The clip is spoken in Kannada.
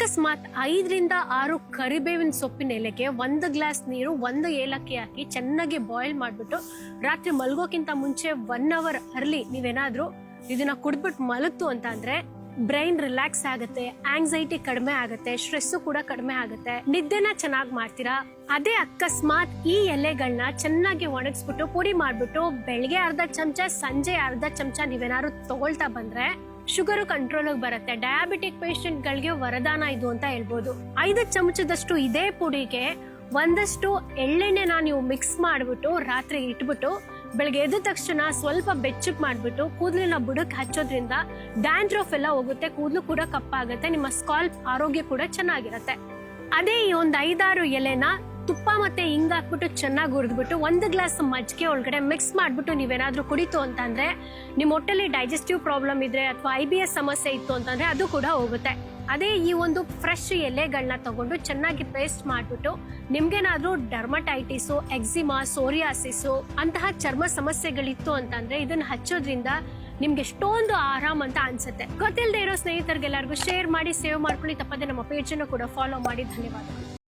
ಅಕಸ್ಮಾತ್ 5 ರಿಂದ 6 ಕರಿಬೇವಿನ ಸೊಪ್ಪಿನ ಎಲೆಗೆ 1 ಗ್ಲಾಸ್ ನೀರು 1 ಏಲಕ್ಕಿ ಹಾಕಿ ಚೆನ್ನಾಗಿ ಬಾಯ್ಲ್ ಮಾಡ್ಬಿಟ್ಟು ರಾತ್ರಿ ಮಲ್ಗೋಕ್ಕಿಂತ ಮುಂಚೆ 1 ಅವರ್ ಅರ್ಲಿ ನೀವೇನಾದ್ರೂ ಇದನ್ನ ಕುಡ್ಬಿಟ್ಟು ಮಲಗ್ತು ಅಂತ ಅಂದ್ರೆ ಬ್ರೈನ್ ರಿಲ್ಯಾಕ್ಸ್ ಆಗುತ್ತೆ, ಆಂಗ್ಸೈಟಿ ಕಡಿಮೆ ಆಗುತ್ತೆ, ಸ್ಟ್ರೆಸ್ ಕೂಡ ಕಡಿಮೆ ಆಗುತ್ತೆ, ನಿದ್ದೆನ ಚೆನ್ನಾಗಿ ಮಾಡ್ತೀರಾ. ಅದೇ ಅಕಸ್ಮಾತ್ ಈ ಎಲೆಗಳನ್ನ ಚೆನ್ನಾಗಿ ಒಣಗಿಸ್ಬಿಟ್ಟು ಪುಡಿ ಮಾಡ್ಬಿಟ್ಟು ಬೆಳಿಗ್ಗೆ ಅರ್ಧ ಚಮಚ ಸಂಜೆ ಅರ್ಧ ಚಮಚ ನೀವೇನಾದ್ರು ತಗೊಳ್ತಾ ಬಂದ್ರೆ ಶುಗರ್ ಕಂಟ್ರೋಲ್ ಬರುತ್ತೆ. ಡಯಾಬಿಟಿಕ್ ಪೇಷಂಟ್ ಗಳಿಗೆ ವರದಾನ ಇದು ಅಂತ ಹೇಳ್ಬೋದು. 5 ಚಮಚದಷ್ಟು ಇದೇ ಪುಡಿಗೆ ಒಂದಷ್ಟು ಎಳ್ಳೆಣ್ಣೆನ ನೀವು ಮಿಕ್ಸ್ ಮಾಡ್ಬಿಟ್ಟು ರಾತ್ರಿ ಇಟ್ಬಿಟ್ಟು ಬೆಳಗ್ಗೆ ಎದ್ದ ತಕ್ಷಣ ಸ್ವಲ್ಪ ಬೆಚ್ಚಕ್ ಮಾಡ್ಬಿಟ್ಟು ಕೂದಲಿನ ಬುಡಕ್ ಹಚ್ಚೋದ್ರಿಂದ ಡ್ಯಾಂಡ್ರಫ್ ಎಲ್ಲ ಹೋಗುತ್ತೆ, ಕೂದಲು ಕೂಡ ಕಪ್ಪಾಗುತ್ತೆ, ನಿಮ್ಮ ಸ್ಕಾಲ್ಪ್ ಆರೋಗ್ಯ ಕೂಡ ಚೆನ್ನಾಗಿರುತ್ತೆ. ಅದೇ ಈ ಒಂದು 5-6 ಎಲೆನ ತುಪ್ಪ ಮತ್ತೆ ಹಿಂಗ್ ಹಾಕ್ಬಿಟ್ಟು ಚೆನ್ನಾಗಿ ಹುರಿದ್ಬಿಟ್ಟು 1 ಗ್ಲಾಸ್ ಮಜ್ಜಿಗೆ ಒಳಗಡೆ ಮಿಕ್ಸ್ ಮಾಡ್ಬಿಟ್ಟು ನೀವೇನಾದ್ರೂ ಕುಡಿತು ಅಂತಂದ್ರೆ ನಿಮ್ಮ ಹೊಟ್ಟೆಲಿ ಡೈಜೆಸ್ಟಿವ್ ಪ್ರಾಬ್ಲಮ್ ಇದ್ರೆ ಅಥವಾ IBS ಸಮಸ್ಯೆ ಇತ್ತು ಅಂತಂದ್ರೆ ಅದು ಕೂಡ ಹೋಗುತ್ತೆ. ಅದೇ ಈ ಒಂದು ಫ್ರೆಶ್ ಎಲೆಗಳನ್ನ ತಗೊಂಡು ಚೆನ್ನಾಗಿ ಪೇಸ್ಟ್ ಮಾಡ್ಬಿಟ್ಟು ನಿಮ್ಗೇನಾದ್ರೂ ಡರ್ಮಟೈಟಿಸು, ಎಕ್ಸಿಮಾ, ಸೋರಿಯಾಸಿಸು ಅಂತಹ ಚರ್ಮ ಸಮಸ್ಯೆಗಳಿತ್ತು ಅಂತಂದ್ರೆ ಇದನ್ನ ಹಚ್ಚೋದ್ರಿಂದ ನಿಮ್ಗೆ ಎಷ್ಟೊಂದು ಆರಾಮ್ ಅಂತ ಅನ್ಸುತ್ತೆ. ಗೊತ್ತಿಲ್ಲದೆ ಇರೋ ಸ್ನೇಹಿತರಿಗೆಲ್ಲರಿಗೂ ಶೇರ್ ಮಾಡಿ, ಸೇವ್ ಮಾಡ್ಕೊಳ್ಳಿ. ತಪ್ಪದೆ ನಮ್ಮ ಪೇಜ್ ಅನ್ನು ಕೂಡ ಫಾಲೋ ಮಾಡಿ. ಧನ್ಯವಾದ.